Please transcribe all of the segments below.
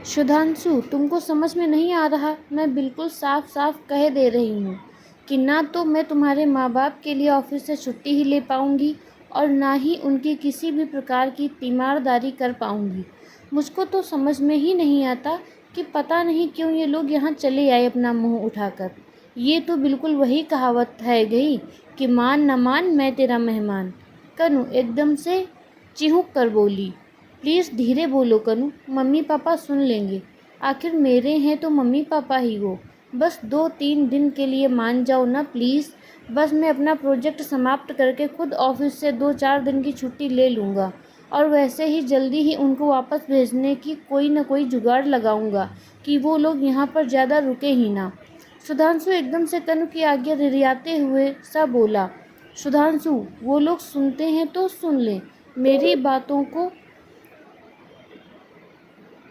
सुधांशु, तुमको समझ में नहीं आ रहा? मैं बिल्कुल साफ साफ कह दे रही हूँ कि ना तो मैं तुम्हारे माँ बाप के लिए ऑफिस से छुट्टी ही ले पाऊँगी और ना ही उनकी किसी भी प्रकार की तीमारदारी कर पाऊँगी। मुझको तो समझ में ही नहीं आता कि पता नहीं क्यों ये लोग यहाँ चले आए अपना मुँह उठाकर। ये तो बिल्कुल वही कहावत है गई कि मान न मान मैं तेरा मेहमान। कनु एकदम से चिहुक कर बोली। प्लीज़ धीरे बोलो कनु, मम्मी पापा सुन लेंगे। आखिर मेरे हैं तो मम्मी पापा ही वो। बस 2-3 दिन के लिए मान जाओ ना प्लीज़। बस मैं अपना प्रोजेक्ट समाप्त करके खुद ऑफिस से 2-4 दिन की छुट्टी ले लूँगा और वैसे ही जल्दी ही उनको वापस भेजने की कोई ना कोई जुगाड़ लगाऊंगा कि वो लोग यहाँ पर ज़्यादा रुके ही ना। सुधांशु एकदम से कनु की आज्ञा रिरियाते हुए सा बोला। सुधांशु, वो लोग सुनते हैं तो सुन लें मेरी बातों को।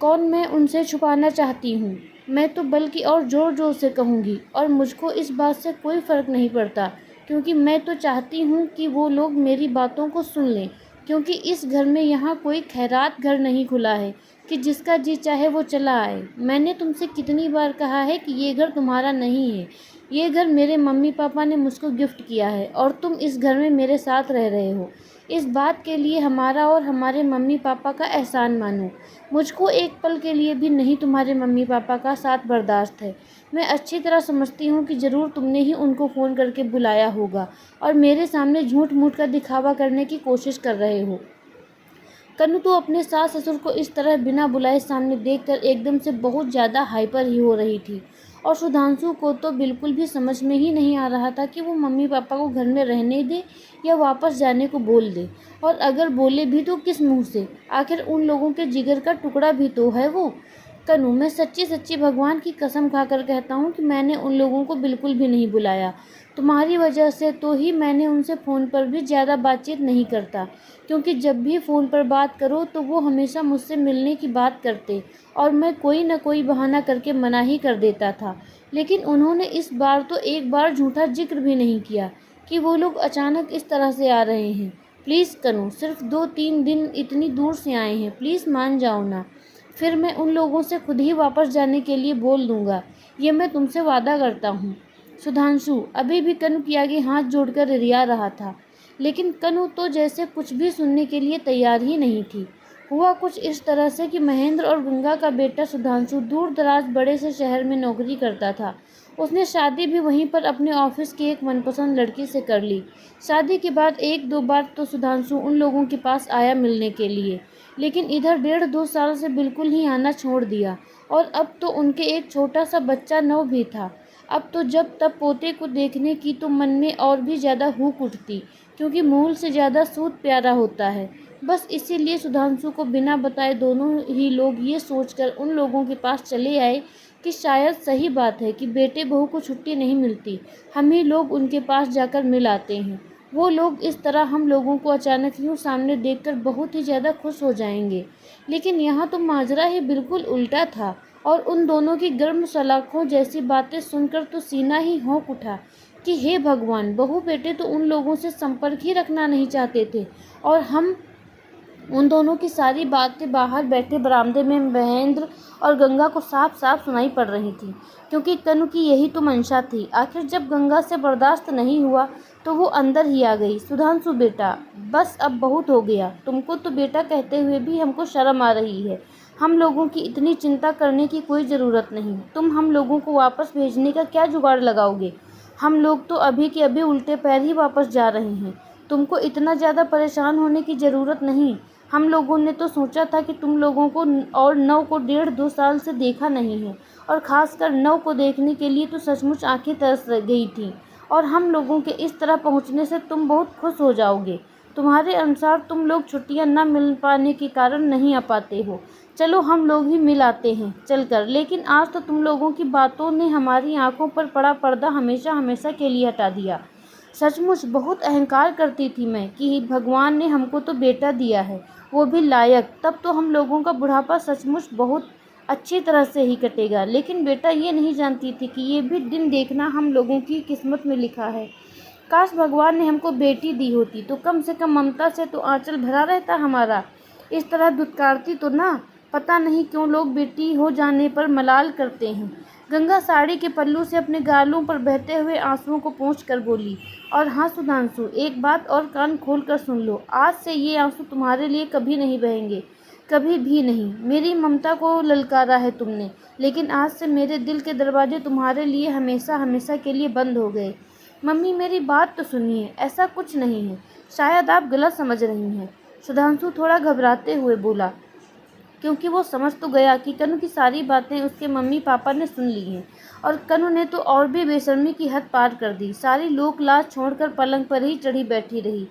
कौन मैं उनसे छुपाना चाहती हूँ? मैं तो बल्कि और ज़ोर ज़ोर से कहूँगी और मुझको इस बात से कोई फ़र्क नहीं पड़ता क्योंकि मैं तो चाहती हूँ कि वो लोग मेरी बातों को सुन लें क्योंकि इस घर में यहाँ कोई खैरात घर नहीं खुला है कि जिसका जी चाहे वो चला आए। मैंने तुमसे कितनी बार कहा है कि ये घर तुम्हारा नहीं है। ये घर मेरे मम्मी पापा ने मुझको गिफ्ट किया है और तुम इस घर में मेरे साथ रह रहे हो। इस बात के लिए हमारा और हमारे मम्मी पापा का एहसान मानो। मुझको एक पल के लिए भी नहीं तुम्हारे मम्मी पापा का साथ बर्दाश्त है। मैं अच्छी तरह समझती हूँ कि ज़रूर तुमने ही उनको फ़ोन करके बुलाया होगा और मेरे सामने झूठ मूठ का दिखावा करने की कोशिश कर रहे हो। कनु तो अपने सास ससुर को इस तरह बिना बुलाए सामने देखकर एकदम से बहुत ज़्यादा हाइपर ही हो रही थी और सुधांशु को तो बिल्कुल भी समझ में ही नहीं आ रहा था कि वो मम्मी पापा को घर में रहने दे या वापस जाने को बोल दे। और अगर बोले भी तो किस मुंह से? आखिर उन लोगों के जिगर का टुकड़ा भी तो है वो। कनु, मैं सच्ची सच्ची भगवान की कसम खाकर कहता हूँ कि मैंने उन लोगों को बिल्कुल भी नहीं बुलाया। तुम्हारी वजह से तो ही मैंने उनसे फ़ोन पर भी ज़्यादा बातचीत नहीं करता क्योंकि जब भी फ़ोन पर बात करो तो वो हमेशा मुझसे मिलने की बात करते और मैं कोई न कोई बहाना करके मना ही कर देता था। लेकिन उन्होंने इस बार तो एक बार झूठा जिक्र भी नहीं किया कि वो लोग अचानक इस तरह से आ रहे हैं। प्लीज़ कनु, सिर्फ 2-3 दिन इतनी दूर से आए हैं, प्लीज़ मान जाओ ना। फिर मैं उन लोगों से खुद ही वापस जाने के लिए बोल दूँगा। ये मैं तुमसे वादा करता हूँ। सुधांशु अभी भी कनु के आगे हाथ जोड़कर रिया रहा था, लेकिन कनु तो जैसे कुछ भी सुनने के लिए तैयार ही नहीं थी। हुआ कुछ इस तरह से कि महेंद्र और गंगा का बेटा सुधांशु दूर दराज बड़े से शहर में नौकरी करता था। उसने शादी भी वहीं पर अपने ऑफिस की एक मनपसंद लड़की से कर ली। शादी के बाद 1-2 बार तो सुधांशु उन लोगों के पास आया मिलने के लिए, लेकिन इधर 1.5-2 साल से बिल्कुल ही आना छोड़ दिया और अब तो उनके एक छोटा सा बच्चा नौ भी था। अब तो जब तब पोते को देखने की तो मन में और भी ज़्यादा हुक उठती क्योंकि मूल से ज़्यादा सूद प्यारा होता है। बस इसीलिए सुधांशु को बिना बताए दोनों ही लोग ये सोचकर उन लोगों के पास चले आए कि शायद सही बात है कि बेटे बहू को छुट्टी नहीं मिलती, हम ही लोग उनके पास जाकर मिल आते हैं। वो लोग इस तरह हम लोगों को अचानक यूँ सामने देखकर बहुत ही ज़्यादा खुश हो जाएंगे। लेकिन यहाँ तो माजरा ही बिल्कुल उल्टा था और उन दोनों की गर्म सलाखों जैसी बातें सुनकर तो सीना ही होंक उठा कि हे भगवान, बहू बेटे तो उन लोगों से संपर्क ही रखना नहीं चाहते थे और हम उन दोनों की सारी बातें बाहर बैठे बरामदे में महेंद्र और गंगा को साफ साफ सुनाई पड़ रही थी क्योंकि कनु की यही तो मंशा थी। आखिर जब गंगा से बर्दाश्त नहीं हुआ तो वो अंदर ही आ गई। सुधांशु बेटा, बस अब बहुत हो गया। तुमको तो बेटा कहते हुए भी हमको शर्म आ रही है। हम लोगों की इतनी चिंता करने की कोई ज़रूरत नहीं। तुम हम लोगों को वापस भेजने का क्या जुगाड़ लगाओगे? हम लोग तो अभी के अभी उल्टे पैर ही वापस जा रहे हैं। तुमको इतना ज़्यादा परेशान होने की ज़रूरत नहीं। हम लोगों ने तो सोचा था कि तुम लोगों को और नव को 1.5-2 साल से देखा नहीं है और ख़ासकर नव को देखने के लिए तो सचमुच आंखें तरस गई थी और हम लोगों के इस तरह पहुंचने से तुम बहुत खुश हो जाओगे। तुम्हारे अनुसार तुम लोग छुट्टियां न मिल पाने के कारण नहीं आ पाते हो। चलो हम लोग ही मिल आते हैं चलकर। लेकिन आज तो तुम लोगों की बातों ने हमारी आंखों पर पड़ा पर्दा हमेशा हमेशा के लिए हटा दिया। सचमुच बहुत अहंकार करती थी मैं कि भगवान ने हमको तो बेटा दिया है, वो भी लायक। तब तो हम लोगों का बुढ़ापा सचमुच बहुत अच्छी तरह से ही कटेगा। लेकिन बेटा ये नहीं जानती थी कि ये भी दिन देखना हम लोगों की किस्मत में लिखा है। काश भगवान ने हमको बेटी दी होती तो कम से कम ममता से तो आंचल भरा रहता हमारा। इस तरह दुत्कारती तो ना। पता नहीं क्यों लोग बेटी हो जाने पर मलाल करते हैं। गंगा साड़ी के पल्लू से अपने गालों पर बहते हुए आंसुओं को पोंछ कर बोली, और हाँ सुधांशु, एक बात और कान खोल कर सुन लो, आज से ये आंसू तुम्हारे लिए कभी नहीं बहेंगे, कभी भी नहीं। मेरी ममता को ललकारा है तुमने, लेकिन आज से मेरे दिल के दरवाजे तुम्हारे लिए हमेशा हमेशा के लिए बंद हो गए। मम्मी मेरी बात तो सुनिए, ऐसा कुछ नहीं है, शायद आप गलत समझ रही हैं। सुधांशु थोड़ा घबराते हुए बोला, क्योंकि वो समझ तो गया कि कनु की सारी बातें उसके मम्मी पापा ने सुन ली हैं, और कनु ने तो और भी बेशर्मी की हद पार कर दी। सारी लोक लाज छोड़कर पलंग पर ही चढ़ी बैठी रही।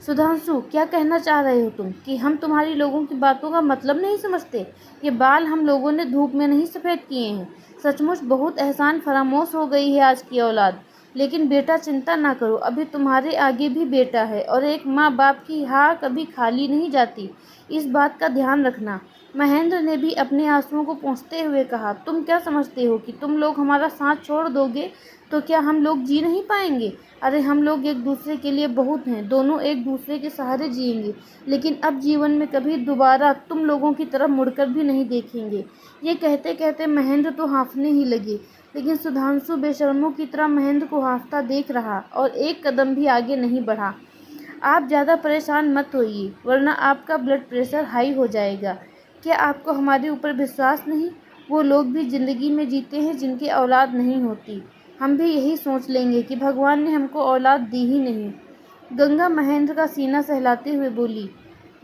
सुधांशु, क्या कहना चाह रहे हो तुम, कि हम तुम्हारी लोगों की बातों का मतलब नहीं समझते? ये बाल हम लोगों ने धूप में नहीं सफ़ेद किए हैं। सचमुच बहुत एहसान फरामोश हो गई है आज की औलाद। लेकिन बेटा चिंता ना करो, अभी तुम्हारे आगे भी बेटा है, और एक माँ बाप की हाँ कभी खाली नहीं जाती, इस बात का ध्यान रखना। महेंद्र ने भी अपने आंसुओं को पोंछते हुए कहा, तुम क्या समझते हो कि तुम लोग हमारा साथ छोड़ दोगे तो क्या हम लोग जी नहीं पाएंगे? अरे हम लोग एक दूसरे के लिए बहुत हैं, दोनों एक दूसरे के सहारे जिएंगे, लेकिन अब जीवन में कभी दोबारा तुम लोगों की तरफ मुड़कर भी नहीं देखेंगे। ये कहते कहते महेंद्र तो हाँफने ही लगे, लेकिन सुधांशु बेशर्मों की तरह महेंद्र को हाँफता देख रहा और एक कदम भी आगे नहीं बढ़ा। आप ज़्यादा परेशान मत होइए, वरना आपका ब्लड प्रेशर हाई हो जाएगा। क्या आपको हमारे ऊपर विश्वास नहीं? वो लोग भी ज़िंदगी में जीते हैं जिनकी औलाद नहीं होती। हम भी यही सोच लेंगे कि भगवान ने हमको औलाद दी ही नहीं। गंगा महेंद्र का सीना सहलाते हुए बोली,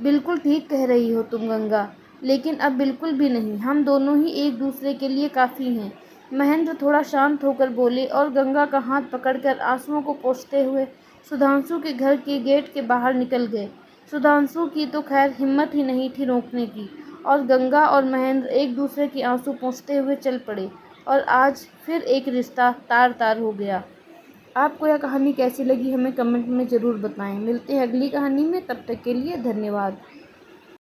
बिल्कुल ठीक कह रही हो तुम गंगा, लेकिन अब बिल्कुल भी नहीं, हम दोनों ही एक दूसरे के लिए काफ़ी हैं। महेंद्र थोड़ा शांत होकर बोले और गंगा का हाथ पकड़कर आंसुओं को पोंछते हुए सुधांशु के घर के गेट के बाहर निकल गए। सुधांशु की तो खैर हिम्मत ही नहीं थी रोकने की, और गंगा और महेंद्र एक दूसरे के आंसू पोंछते हुए चल पड़े, और आज फिर एक रिश्ता तार तार हो गया। आपको यह कहानी कैसी लगी हमें कमेंट में ज़रूर बताएं। मिलते हैं अगली कहानी में, तब तक के लिए धन्यवाद।